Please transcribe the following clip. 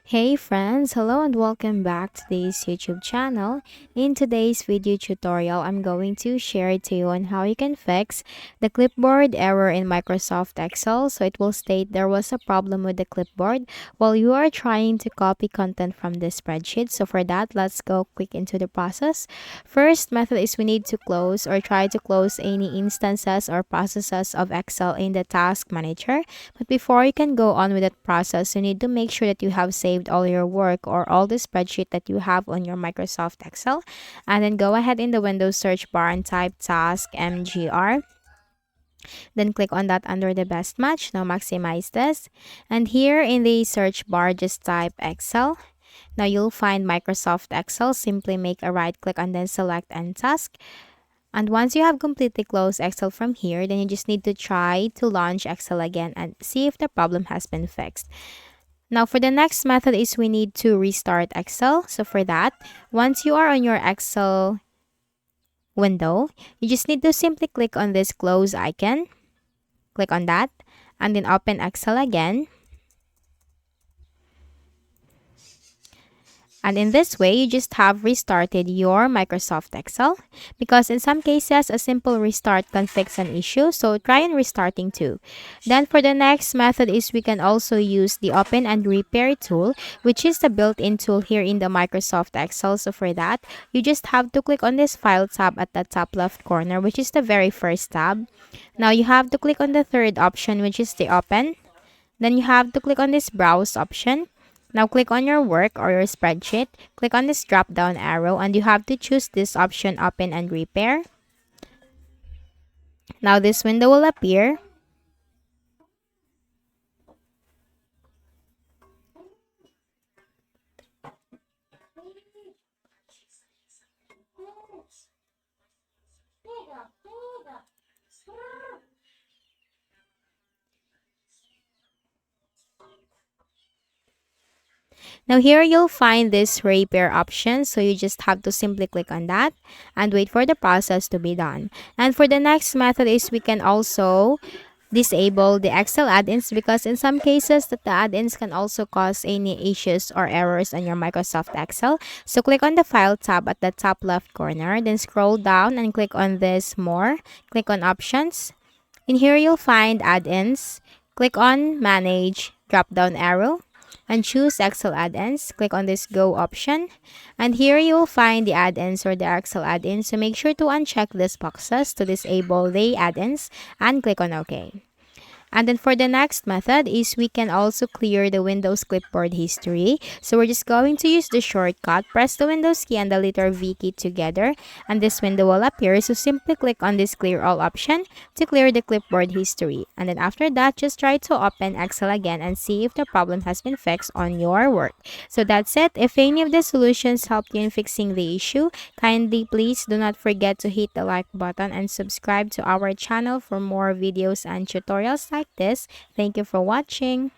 Hey friends, hello and welcome back to this YouTube channel. In today's video tutorial, I'm going to share to you on how you can fix the clipboard error in Microsoft Excel. So it will state there was a problem with the clipboard while you are trying to copy content from the spreadsheet. So for that, let's go quick into the process. First method is we need to close or try to close any instances or processes of Excel in the task manager. But before you can go on with that process, you need to make sure that you have saved all your work or all the spreadsheet that you have on your Microsoft Excel. And then go ahead in the Windows search bar and type task MGR. Then click on that under the best match. Now maximize this. And here in the search bar, just type Excel. Now you'll find Microsoft Excel. Simply make a right click and then select End Task. And once you have completely closed Excel from here, then you just need to try to launch Excel again and see if the problem has been fixed. Now for the next method is we need to restart Excel. So for that, once you are on your Excel window, you just need to simply click on this close icon. Click on that and then open Excel again. And in this way, you just have restarted your Microsoft Excel because in some cases, a simple restart can fix an issue. So try and restarting too. Then for the next method is we can also use the open and repair tool, which is the built-in tool here in the Microsoft Excel. So for that, you just have to click on this file tab at the top left corner, which is the very first tab. Now you have to click on the third option, which is the open. Then you have to click on this browse option. Now click on your work or your spreadsheet, click on this drop down arrow and you have to choose this option open and repair. Now this window will appear. Now here you'll find this repair option, so you just have to simply click on that and wait for the process to be done. And for the next method is we can also disable the Excel add-ins because in some cases that the add-ins can also cause any issues or errors on your Microsoft Excel. So click on the file tab at the top left corner, then scroll down and click on this more, click on options. In here you'll find add-ins, click on manage drop down arrow and choose Excel add-ins. Click on this go option and here you will find the add-ins or the Excel add-ins. So make sure to uncheck these boxes to disable the add-ins and click on OK. And then for the next method is we can also clear the Windows clipboard history. So we're just going to use the shortcut. Press the Windows key and the letter V key together and this window will appear. So simply click on this clear all option to clear the clipboard history. And then after that, just try to open Excel again and see if the problem has been fixed on your work. So that's it. If any of the solutions helped you in fixing the issue, kindly please do not forget to hit the like button and subscribe to our channel for more videos and tutorials like this. Thank you for watching.